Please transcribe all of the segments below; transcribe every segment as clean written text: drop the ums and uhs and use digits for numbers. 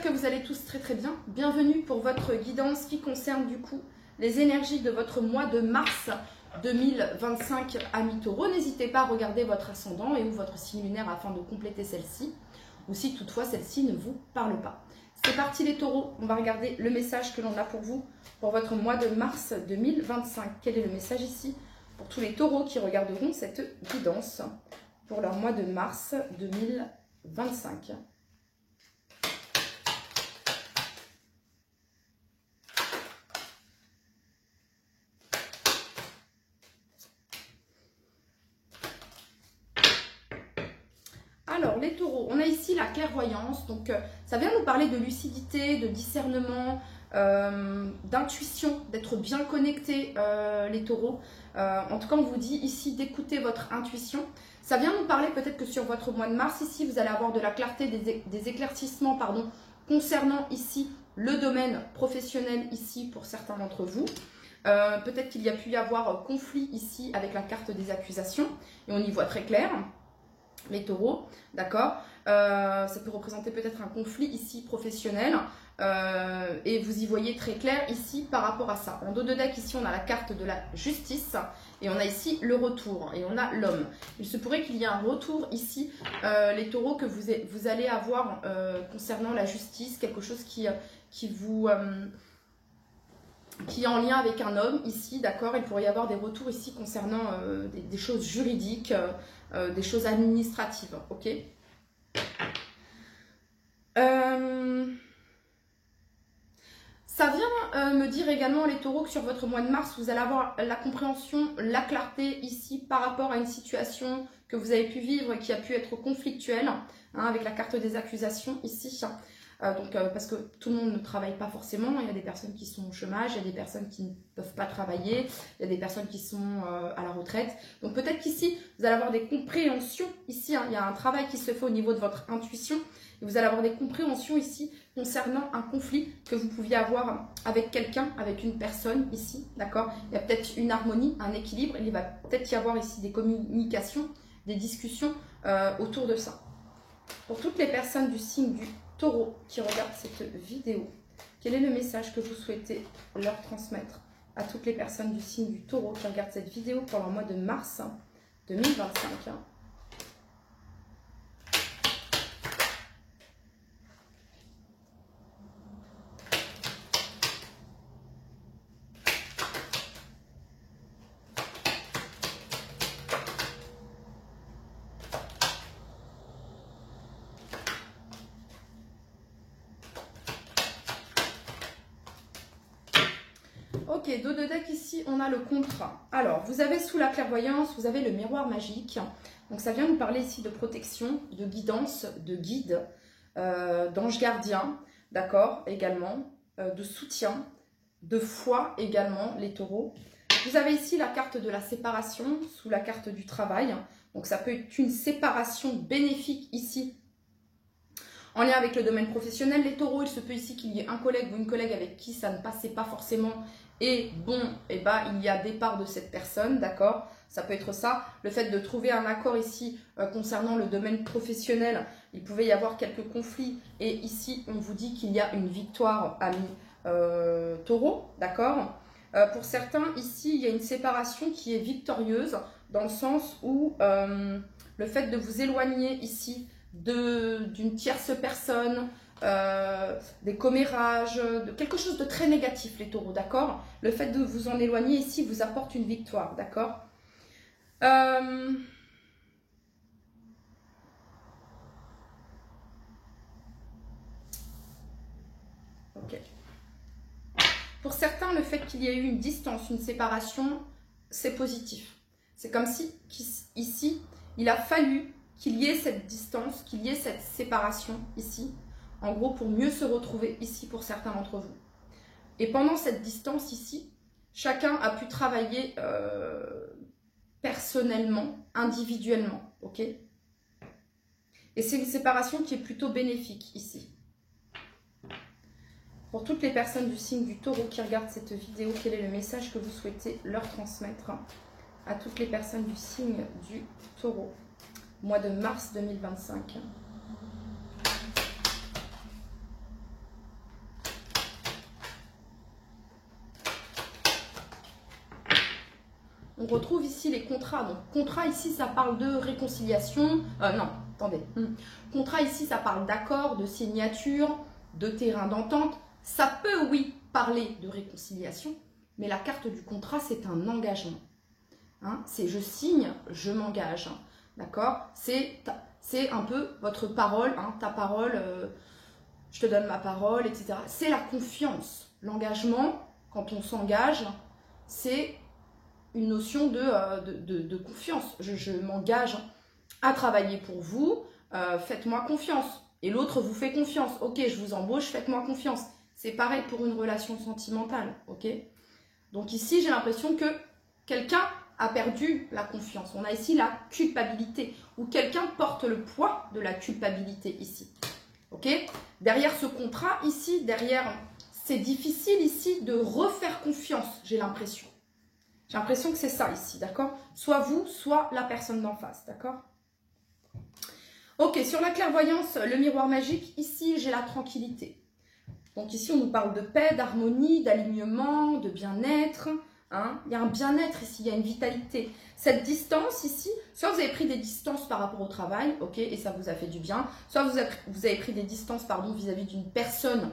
que vous allez tous très très bien. Bienvenue pour votre guidance qui concerne du coup les énergies de votre mois de mars 2025 amis taureaux. N'hésitez pas à regarder votre ascendant et ou votre signe lunaire afin de compléter celle-ci, ou si toutefois celle-ci ne vous parle pas. C'est parti les taureaux, on va regarder le message que l'on a pour vous pour votre mois de mars 2025. Quel est le message ici pour tous les taureaux qui regarderont cette guidance pour leur mois de mars 2025? Alors, les taureaux, on a ici la clairvoyance. Donc, ça vient nous parler de lucidité, de discernement, d'intuition, d'être bien connecté, les taureaux. En tout cas, on vous dit ici d'écouter votre intuition. Ça vient nous parler peut-être que sur votre mois de mars, ici, vous allez avoir de la clarté, des éclaircissements, pardon, concernant ici le domaine professionnel, ici, pour certains d'entre vous. Peut-être qu'il y a pu y avoir conflit ici avec la carte des accusations. Et on y voit très clair. Les taureaux, d'accord, ça peut représenter peut-être un conflit ici professionnel et vous y voyez très clair ici par rapport à ça. En dos de deck ici on a la carte de la justice et on a ici le retour et on a l'homme. Il se pourrait qu'il y ait un retour ici les taureaux que vous allez avoir concernant la justice, quelque chose qui est en lien avec un homme ici, d'accord. Il pourrait y avoir des retours ici concernant des choses juridiques, des choses administratives, ok. Ça vient me dire également les taureaux que sur votre mois de mars, vous allez avoir la compréhension, la clarté ici par rapport à une situation que vous avez pu vivre et qui a pu être conflictuelle, hein, avec la carte des accusations ici. Parce que tout le monde ne travaille pas forcément, il y a des personnes qui sont au chômage, il y a des personnes qui ne peuvent pas travailler, il y a des personnes qui sont à la retraite. Donc peut-être qu'ici, vous allez avoir des compréhensions, ici, hein, il y a un travail qui se fait au niveau de votre intuition, et vous allez avoir des compréhensions ici concernant un conflit que vous pouviez avoir avec quelqu'un, avec une personne ici, d'accord. Il y a peut-être une harmonie, un équilibre, il va peut-être y avoir ici des communications, des discussions autour de ça. Pour toutes les personnes du signe du Taureau qui regardent cette vidéo, quel est le message que vous souhaitez leur transmettre à toutes les personnes du signe du Taureau qui regardent cette vidéo pour leur mois de mars 2025? Ok, dos de deck ici, on a le contrat. Alors, vous avez sous la clairvoyance, vous avez le miroir magique. Donc, ça vient nous parler ici de protection, de guidance, de guide, d'ange gardien, d'accord, également, de soutien, de foi également, les taureaux. Vous avez ici la carte de la séparation, sous la carte du travail. Donc, ça peut être une séparation bénéfique ici, en lien avec le domaine professionnel. Les taureaux, il se peut ici qu'il y ait un collègue ou une collègue avec qui ça ne passait pas forcément. Et bon, eh ben, il y a départ de cette personne, d'accord. Ça peut être ça. Le fait de trouver un accord ici concernant le domaine professionnel, il pouvait y avoir quelques conflits. Et ici, on vous dit qu'il y a une victoire, amis taureaux, d'accord. Pour certains, ici, il y a une séparation qui est victorieuse, dans le sens où le fait de vous éloigner ici d'une tierce personne, des commérages, de quelque chose de très négatif, les taureaux, d'accord. Le fait de vous en éloigner ici vous apporte une victoire, d'accord. Ok. Pour certains, le fait qu'il y ait eu une distance, une séparation, c'est positif. C'est comme si, ici, il a fallu qu'il y ait cette distance, qu'il y ait cette séparation ici, en gros pour mieux se retrouver ici pour certains d'entre vous. Et pendant cette distance ici, chacun a pu travailler personnellement, individuellement, ok. Et c'est une séparation qui est plutôt bénéfique ici. Pour toutes les personnes du signe du Taureau qui regardent cette vidéo, quel est le message que vous souhaitez leur transmettre à toutes les personnes du signe du Taureau, mois de mars 2025? on retrouve ici les contrats. Donc, contrat ici, ça parle de réconciliation. Non, attendez. Contrat ici, ça parle d'accord, de signature, de terrain d'entente. Ça peut, oui, parler de réconciliation, mais la carte du contrat, c'est un engagement. Hein, c'est je signe, je m'engage. Hein, d'accord? C'est un peu votre parole, hein, ta parole, je te donne ma parole, etc. C'est la confiance. L'engagement, quand on s'engage, c'est une notion de confiance. Je m'engage à travailler pour vous, faites-moi confiance. Et l'autre vous fait confiance. Ok, je vous embauche, faites-moi confiance. C'est pareil pour une relation sentimentale. Ok. Donc ici, j'ai l'impression que quelqu'un a perdu la confiance. On a ici la culpabilité, ou quelqu'un porte le poids de la culpabilité ici. Ok. Derrière ce contrat ici, derrière, c'est difficile ici de refaire confiance, j'ai l'impression. J'ai l'impression que c'est ça ici, d'accord? Soit vous, soit la personne d'en face, d'accord? Ok, sur la clairvoyance, le miroir magique, ici, j'ai la tranquillité. Donc ici, on nous parle de paix, d'harmonie, d'alignement, de bien-être. Hein? Il y a un bien-être ici, il y a une vitalité. Cette distance ici, soit vous avez pris des distances par rapport au travail, ok, et ça vous a fait du bien. Soit vous avez pris des distances, pardon, vis-à-vis d'une personne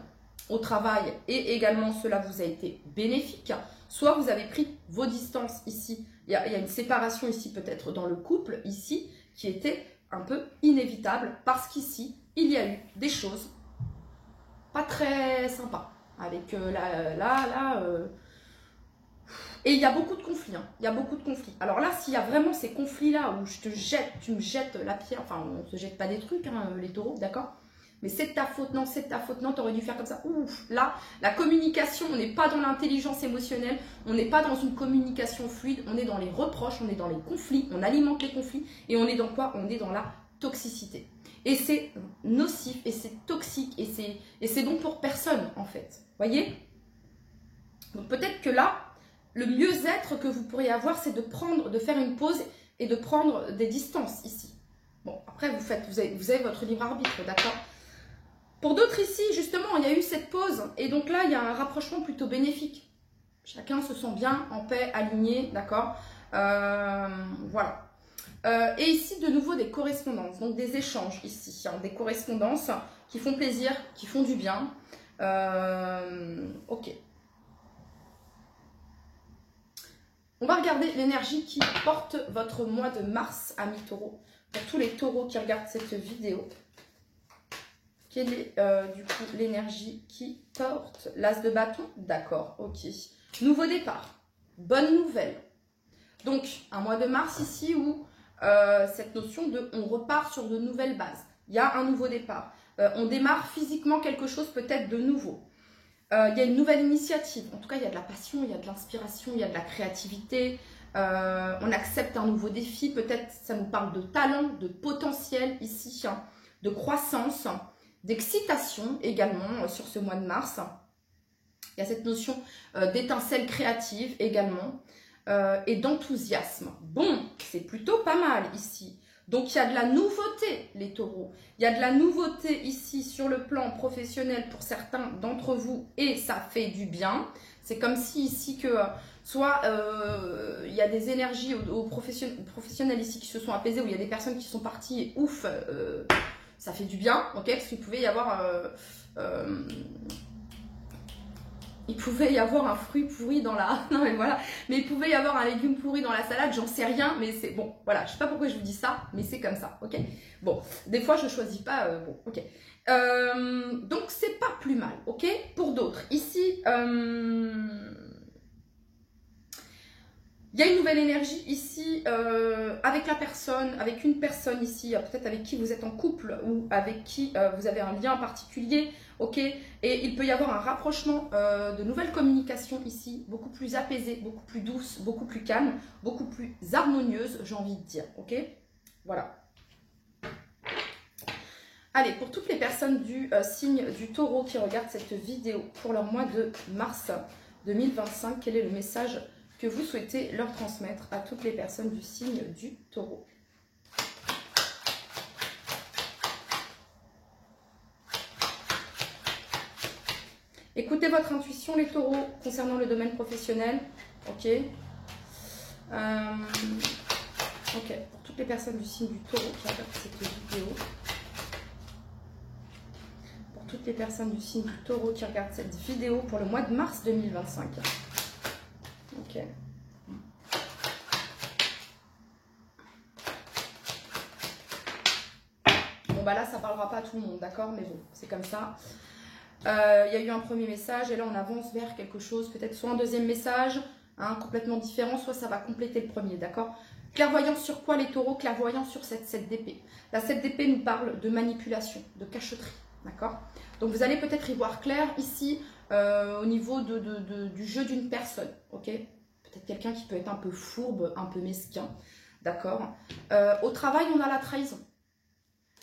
au travail et également cela vous a été bénéfique. Soit vous avez pris vos distances ici. Il y a une séparation ici peut-être dans le couple ici qui était un peu inévitable parce qu'ici, il y a eu des choses pas très sympas avec et il y a beaucoup de conflits. Hein. Il y a beaucoup de conflits. Alors là, s'il y a vraiment ces conflits-là où tu me jettes la pierre, enfin, on ne se jette pas des trucs, hein, les taureaux, d'accord? Mais c'est de ta faute, non, c'est de ta faute, non, t'aurais dû faire comme ça. Ouf, là, la communication, on n'est pas dans l'intelligence émotionnelle, on n'est pas dans une communication fluide, on est dans les reproches, on est dans les conflits, on alimente les conflits, et on est dans quoi? On est dans la toxicité. Et c'est nocif, et c'est toxique, et c'est bon pour personne, en fait. Voyez? Donc peut-être que là, le mieux-être que vous pourriez avoir, c'est de faire une pause et de prendre des distances ici. Bon, après, vous avez votre libre arbitre, d'accord? Pour d'autres ici, justement, il y a eu cette pause. Et donc là, il y a un rapprochement plutôt bénéfique. Chacun se sent bien, en paix, aligné, d'accord? Voilà. Et ici, de nouveau, des correspondances. Donc des échanges ici. Hein, des correspondances qui font plaisir, qui font du bien. Ok. On va regarder l'énergie qui porte votre mois de mars, amis taureaux. Pour tous les taureaux qui regardent cette vidéo. Quelle est du coup l'énergie qui porte l'as de bâton? D'accord, ok. Nouveau départ, bonne nouvelle. Donc, un mois de mars ici où cette notion de on repart sur de nouvelles bases. Il y a un nouveau départ. On démarre physiquement quelque chose peut-être de nouveau. Il y a une nouvelle initiative. En tout cas, il y a de la passion, il y a de l'inspiration, il y a de la créativité. On accepte un nouveau défi. Peut-être ça nous parle de talent, de potentiel ici, hein, de croissance, d'excitation également sur ce mois de mars. Il y a cette notion d'étincelle créative également et d'enthousiasme. Bon, c'est plutôt pas mal ici. Donc, il y a de la nouveauté, les taureaux. Il y a de la nouveauté ici sur le plan professionnel pour certains d'entre vous et ça fait du bien. C'est comme si ici que soit il y a des énergies professionnels ici qui se sont apaisées ou il y a des personnes qui sont parties et ouf, ça fait du bien, ok? Parce qu'il pouvait y avoir... il pouvait y avoir un fruit pourri dans la... Non mais voilà. Mais il pouvait y avoir un légume pourri dans la salade, j'en sais rien. Mais c'est... Bon, voilà. Je sais pas pourquoi je vous dis ça, mais c'est comme ça, ok? Bon, des fois je choisis pas... bon, ok. Donc c'est pas plus mal, ok? Pour d'autres, ici... il y a une nouvelle énergie ici avec la personne, avec une personne ici, peut-être avec qui vous êtes en couple ou avec qui vous avez un lien particulier, ok? Et il peut y avoir un rapprochement de nouvelles communications ici, beaucoup plus apaisées, beaucoup plus douces, beaucoup plus calmes, beaucoup plus harmonieuses, j'ai envie de dire, ok? Voilà. Allez, pour toutes les personnes du signe du taureau qui regardent cette vidéo pour leur mois de mars 2025, quel est le message que vous souhaitez leur transmettre à toutes les personnes du signe du taureau? Écoutez votre intuition, les taureaux, concernant le domaine professionnel. Ok. Ok, pour toutes les personnes du signe du taureau qui regardent cette vidéo. Pour toutes les personnes du signe du taureau qui regardent cette vidéo pour le mois de mars 2025. Ok. Bon, bah là, ça parlera pas à tout le monde, d'accord? Mais bon, c'est comme ça. Il y a eu un premier message et là, on avance vers quelque chose, peut-être soit un deuxième message, hein, complètement différent, soit ça va compléter le premier, d'accord? Clairvoyance sur quoi les taureaux? Clairvoyance sur cette 7 d'épée. La 7 d'épée nous parle de manipulation, de cachotterie, d'accord? Donc vous allez peut-être y voir clair ici au niveau du jeu d'une personne, ok? Peut-être quelqu'un qui peut être un peu fourbe, un peu mesquin, d'accord? Au travail, on a la trahison.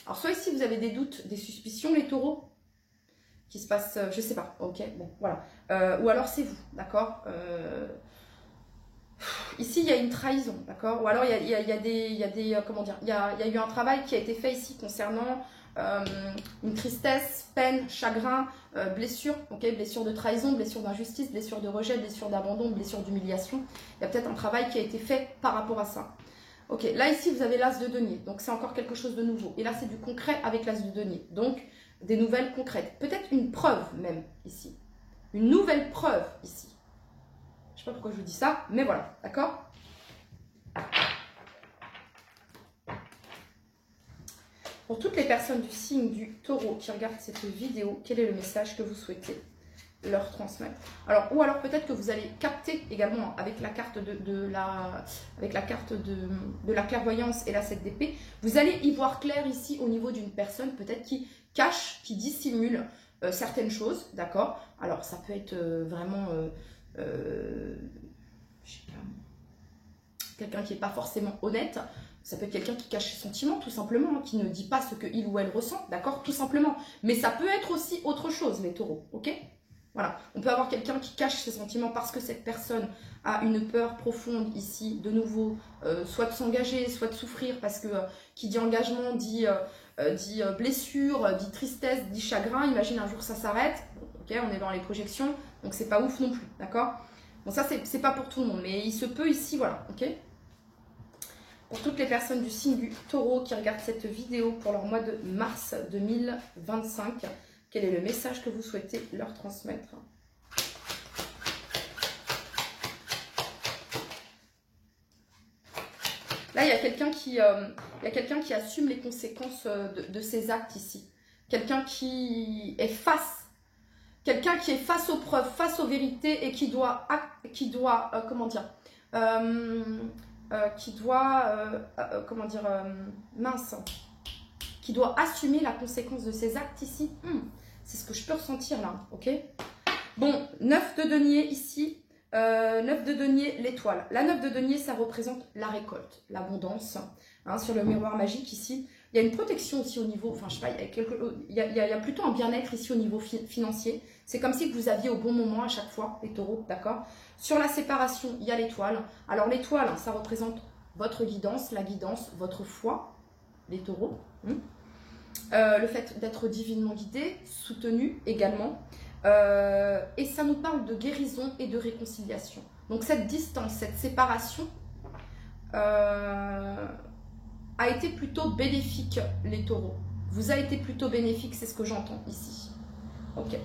Alors soit ici vous avez des doutes, des suspicions les taureaux, qui se passe, je sais pas, ok, bon, voilà. Ou alors c'est vous, d'accord? Ici, il y a une trahison, d'accord? Ou alors, il y a des comment dire, il y a eu un travail qui a été fait ici concernant une tristesse, peine, chagrin, blessure, ok? Blessure de trahison, blessure d'injustice, blessure de rejet, blessure d'abandon, blessure d'humiliation. Il y a peut-être un travail qui a été fait par rapport à ça. Ok, là ici, vous avez l'as de denier, donc c'est encore quelque chose de nouveau. Et là, c'est du concret avec l'as de denier, donc des nouvelles concrètes. Peut-être une preuve même ici. Une nouvelle preuve ici. Je ne sais pas pourquoi je vous dis ça, mais voilà, d'accord? Pour toutes les personnes du signe du taureau qui regardent cette vidéo, quel est le message que vous souhaitez leur transmettre? Alors, ou alors peut-être que vous allez capter également avec la carte de la clairvoyance et la 7 d'épée, vous allez y voir clair ici au niveau d'une personne peut-être qui cache, qui dissimule certaines choses, d'accord? Alors, ça peut être vraiment... je sais pas, quelqu'un qui n'est pas forcément honnête, ça peut être quelqu'un qui cache ses sentiments tout simplement, hein, qui ne dit pas ce qu'il ou elle ressent, d'accord, tout simplement. Mais ça peut être aussi autre chose, les taureaux, ok? Voilà, on peut avoir quelqu'un qui cache ses sentiments parce que cette personne a une peur profonde ici, de nouveau, soit de s'engager, soit de souffrir, parce que qui dit engagement dit blessure, dit tristesse, dit chagrin. Imagine un jour ça s'arrête, ok, on est dans les projections, donc c'est pas ouf non plus, d'accord? Bon, ça c'est pas pour tout le monde, mais il se peut ici, voilà, ok? Pour toutes les personnes du signe du taureau qui regardent cette vidéo pour leur mois de mars 2025, quel est le message que vous souhaitez leur transmettre? Là, il y a quelqu'un qui assume les conséquences de ses actes ici. Quelqu'un qui est face aux preuves, face aux vérités et qui doit assumer la conséquence de ses actes ici. C'est ce que je peux ressentir là, ok? Bon, 9 de denier ici, 9 de denier, l'étoile. La 9 de denier, ça représente la récolte, l'abondance. Hein, sur le miroir magique ici, il y a une protection aussi au niveau, enfin je sais pas, il y a plutôt un bien-être ici au niveau financier. C'est comme si vous aviez au bon moment à chaque fois, les taureaux, d'accord? Sur la séparation, il y a l'étoile. Alors l'étoile, ça représente votre guidance, la guidance, votre foi, les taureaux. Le fait d'être divinement guidé, soutenu également. Et ça nous parle de guérison et de réconciliation. Donc cette distance, cette séparation a été plutôt bénéfique, les taureaux. Vous a été plutôt bénéfique, c'est ce que j'entends ici. Ok.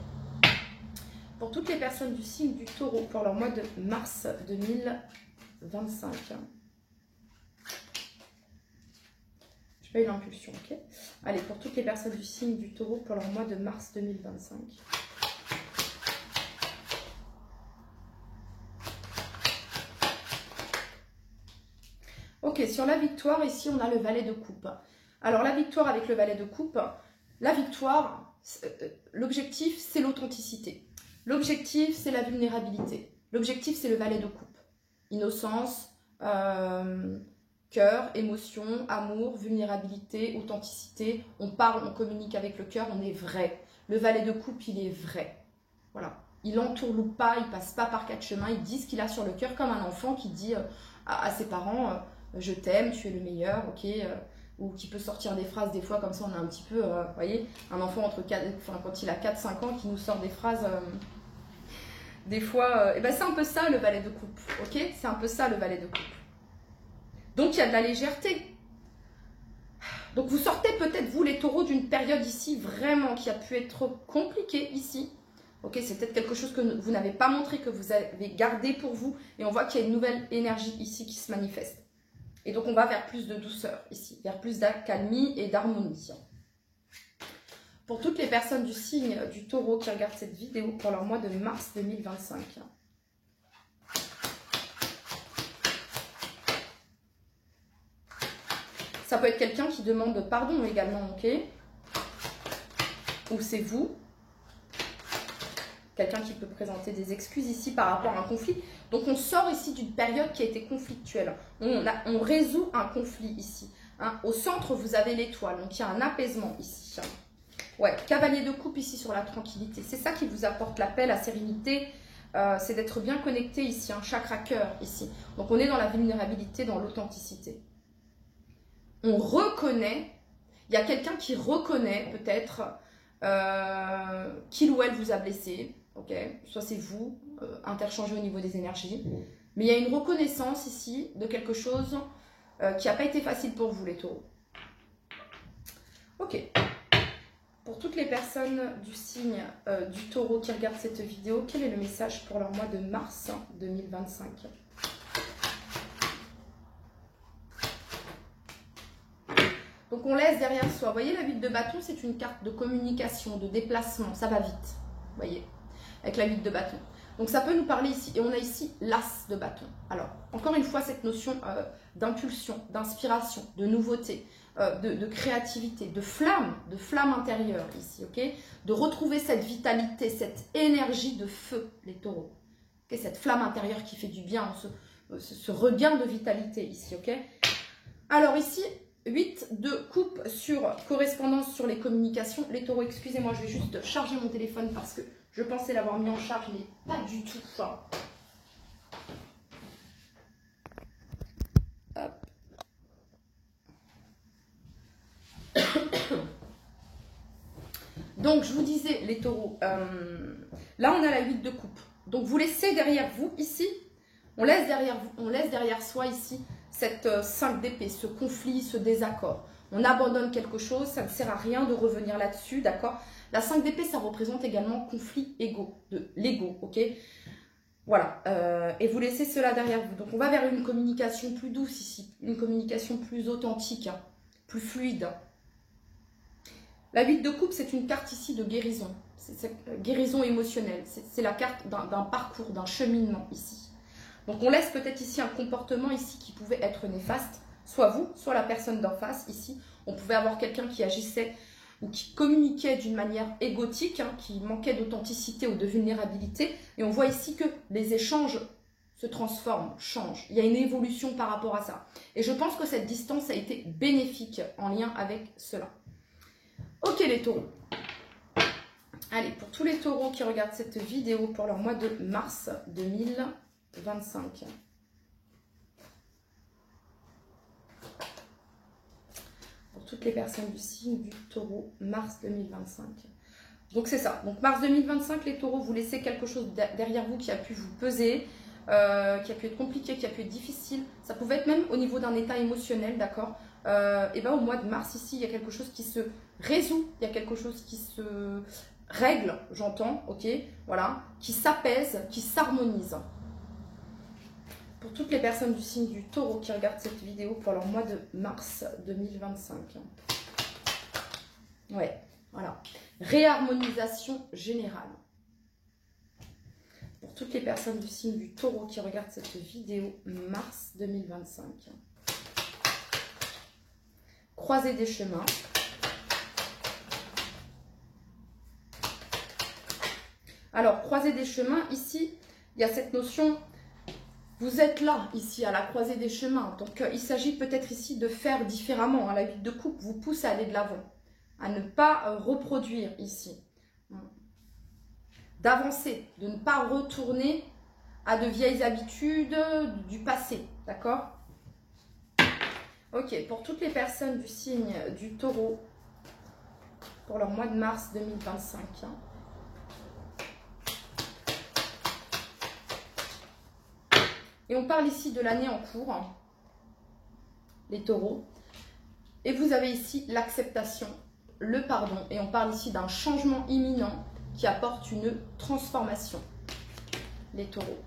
Pour toutes les personnes du signe du taureau, pour leur mois de mars 2025. Je paye l'impulsion, ok. Allez, pour toutes les personnes du signe du taureau, pour leur mois de mars 2025. Ok, sur la victoire, ici, on a le valet de coupe. Alors, la victoire avec le valet de coupe, la victoire, l'objectif, c'est l'authenticité. L'objectif, c'est la vulnérabilité. L'objectif, c'est le valet de coupe. Innocence, cœur, émotion, amour, vulnérabilité, authenticité. On parle, on communique avec le cœur, on est vrai. Le valet de coupe, il est vrai. Voilà. Il entourloupe pas, il passe pas par quatre chemins. Il dit ce qu'il a sur le cœur comme un enfant qui dit à ses parents je t'aime, tu es le meilleur, ok, ou qui peut sortir des phrases des fois comme ça, on a un petit peu, vous voyez, un enfant quand il a 4-5 ans qui nous sort des phrases, des fois, et ben c'est un peu ça le valet de coupe, ok, c'est un peu ça le valet de coupe. Donc, il y a de la légèreté. Donc, vous sortez peut-être, vous, les taureaux, d'une période ici vraiment qui a pu être compliquée ici. Ok, c'est peut-être quelque chose que vous n'avez pas montré, que vous avez gardé pour vous. Et on voit qu'il y a une nouvelle énergie ici qui se manifeste. Et donc, on va vers plus de douceur ici, vers plus d'accalmie et d'harmonie. Pour toutes les personnes du signe du taureau qui regardent cette vidéo pour leur mois de mars 2025. Ça peut être quelqu'un qui demande pardon également, ok? Ou c'est vous. Quelqu'un qui peut présenter des excuses ici par rapport à un conflit. Donc, on sort ici d'une période qui a été conflictuelle. On résout un conflit ici. Hein. Au centre, vous avez l'étoile. Donc, il y a un apaisement ici. Ouais, cavalier de coupe ici sur la tranquillité. C'est ça qui vous apporte la paix, la sérénité. C'est d'être bien connecté ici, un chakra cœur ici. Donc, on est dans la vulnérabilité, dans l'authenticité. On reconnaît, il y a quelqu'un qui reconnaît peut-être qu'il ou elle vous a blessé. Ok, soit c'est vous, interchangé au niveau des énergies. Mais il y a une reconnaissance ici de quelque chose qui n'a pas été facile pour vous, les taureaux. Ok. Pour toutes les personnes du signe du taureau qui regardent cette vidéo, quel est le message pour leur mois de mars 2025 ? Donc on laisse derrière soi. Vous voyez, la 8 de bâton, c'est une carte de communication, de déplacement. Ça va vite, vous voyez, avec la 8 de bâton. Donc ça peut nous parler ici. Et on a ici l'as de bâton. Alors, encore une fois, cette notion d'impulsion, d'inspiration, de nouveauté, de créativité, de flamme intérieure ici, ok? De retrouver cette vitalité, cette énergie de feu, les taureaux. Okay, cette flamme intérieure qui fait du bien, ce regain de vitalité ici, ok? Alors ici, 8 de coupe sur correspondance sur les communications. Les taureaux, excusez-moi, je vais juste charger mon téléphone parce que je pensais l'avoir mis en charge, mais pas du tout. Hop. Donc, je vous disais, les taureaux, là, on a la 8 de coupe. Donc, vous laissez derrière vous, ici, on laisse derrière soi, ici, cette 5 d'épée, ce conflit, ce désaccord. On abandonne quelque chose, ça ne sert à rien de revenir là-dessus, d'accord? La 5 d'épée, ça représente également conflit égo, de l'ego, ok? Voilà, et vous laissez cela derrière vous. Donc, on va vers une communication plus douce ici, une communication plus authentique, hein, plus fluide. La 8 de coupe, c'est une carte ici de guérison. C'est guérison émotionnelle. C'est la carte d'un parcours, d'un cheminement ici. Donc, on laisse peut-être ici un comportement ici qui pouvait être néfaste. Soit vous, soit la personne d'en face ici. On pouvait avoir quelqu'un qui agissait ou qui communiquait d'une manière égotique, hein, qui manquait d'authenticité ou de vulnérabilité. Et on voit ici que les échanges se transforment, changent. Il y a une évolution par rapport à ça. Et je pense que cette distance a été bénéfique en lien avec cela. Ok les taureaux. Allez, pour tous les taureaux qui regardent cette vidéo pour leur mois de mars 2025. Pour toutes les personnes du signe du taureau, mars 2025. Donc c'est ça. Donc mars 2025, les taureaux, vous laissez quelque chose derrière vous qui a pu vous peser, qui a pu être compliqué, qui a pu être difficile. Ça pouvait être même au niveau d'un état émotionnel, d'accord? Et bien au mois de mars ici, il y a quelque chose qui se résout, il y a quelque chose qui se règle, j'entends, ok, voilà, qui s'apaise, qui s'harmonise. Pour toutes les personnes du signe du taureau qui regardent cette vidéo pour leur mois de mars 2025. Ouais, voilà. Réharmonisation générale. Pour toutes les personnes du signe du taureau qui regardent cette vidéo mars 2025. Croisée des chemins. Alors, croisée des chemins, ici, il y a cette notion, vous êtes là, ici, à la croisée des chemins. Donc, il s'agit peut-être ici de faire différemment. Hein. La 8 de coupe vous pousse à aller de l'avant, à ne pas reproduire ici. D'avancer, de ne pas retourner à de vieilles habitudes du passé, d'accord? Ok, pour toutes les personnes du signe du taureau, pour leur mois de mars 2025, hein. Et on parle ici de l'année en cours. les taureaux. Et vous avez ici l'acceptation, le pardon. Et on parle ici d'un changement imminent qui apporte une transformation, les taureaux.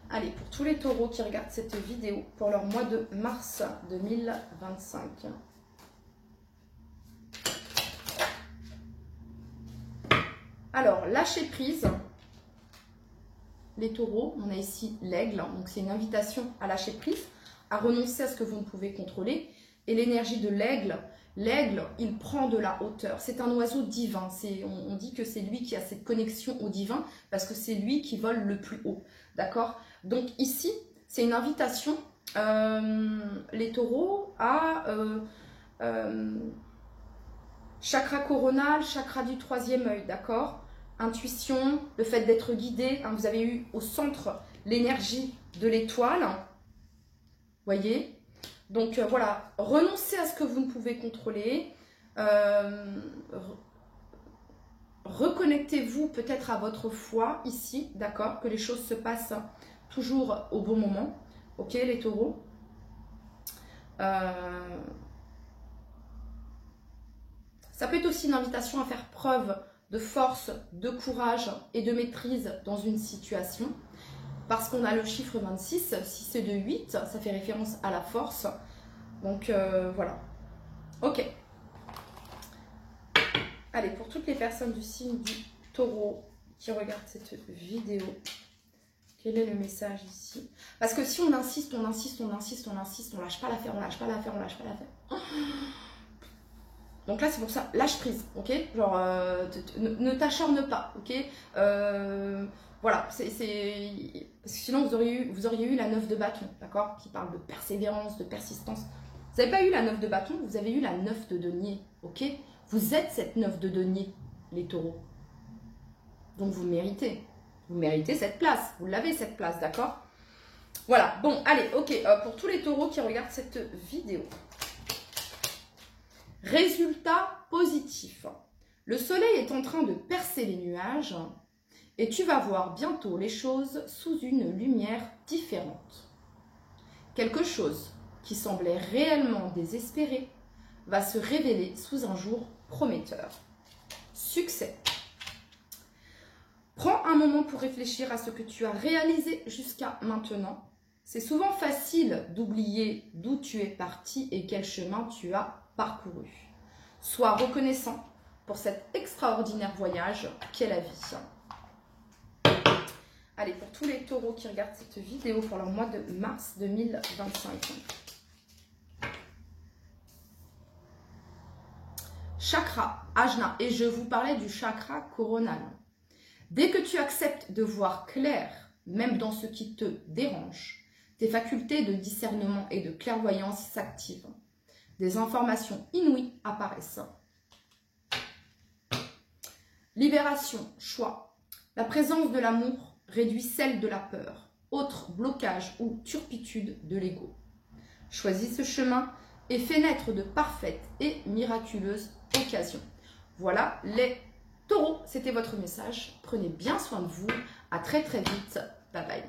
Allez, pour tous les taureaux qui regardent cette vidéo pour leur mois de mars 2025. Alors, lâcher prise. Les taureaux, on a ici l'aigle. Donc, c'est une invitation à lâcher prise, à renoncer à ce que vous ne pouvez contrôler. Et l'énergie de l'aigle, il prend de la hauteur. C'est un oiseau divin. On dit que c'est lui qui a cette connexion au divin parce que c'est lui qui vole le plus haut. D'accord? Donc ici, c'est une invitation, les taureaux, à chakra coronal, chakra du troisième œil. D'accord? Intuition, le fait d'être guidé. Hein, vous avez eu au centre l'énergie de l'étoile. Voyez? Donc voilà, renoncez à ce que vous ne pouvez contrôler. Reconnectez-vous peut-être à votre foi ici, d'accord? Que les choses se passent toujours au bon moment. Ok, les taureaux? Ça peut être aussi une invitation à faire preuve de force, de courage et de maîtrise dans une situation. Parce qu'on a le chiffre 26, si c'est de 8, ça fait référence à la force. Donc voilà. Ok. Allez, pour toutes les personnes du signe du taureau qui regardent cette vidéo, quel est le message ici? Parce que si on insiste, on insiste, on insiste, on insiste, on lâche pas l'affaire, on lâche pas l'affaire, on lâche pas l'affaire. Donc là, c'est pour ça, lâche prise, ok? Genre, ne t'acharne pas, ok? Voilà, parce que sinon vous auriez eu la 9 de bâton, d'accord? Qui parle de persévérance, de persistance. Vous n'avez pas eu la 9 de bâton, vous avez eu la 9 de denier, ok? Vous êtes cette 9 de denier, les taureaux. Donc vous méritez. Vous méritez cette place. Vous l'avez cette place, d'accord? Voilà, bon, allez, ok. Pour tous les taureaux qui regardent cette vidéo. Résultat positif. Le soleil est en train de percer les nuages et tu vas voir bientôt les choses sous une lumière différente. Quelque chose qui semblait réellement désespéré va se révéler sous un jour prometteur. Succès. Prends un moment pour réfléchir à ce que tu as réalisé jusqu'à maintenant. C'est souvent facile d'oublier d'où tu es parti et quel chemin tu as parcouru. Sois reconnaissant pour cet extraordinaire voyage qu'est la vie. Allez, pour tous les taureaux qui regardent cette vidéo pour leur mois de mars 2025. Chakra, Ajna, et je vous parlais du chakra coronal. Dès que tu acceptes de voir clair, même dans ce qui te dérange, tes facultés de discernement et de clairvoyance s'activent. Des informations inouïes apparaissent. Libération, choix. La présence de l'amour réduit celle de la peur, autre blocage ou turpitude de l'ego. Choisis ce chemin et fais naître de parfaites et miraculeuses occasions. Voilà les taureaux, c'était votre message. Prenez bien soin de vous. À très très vite. Bye bye.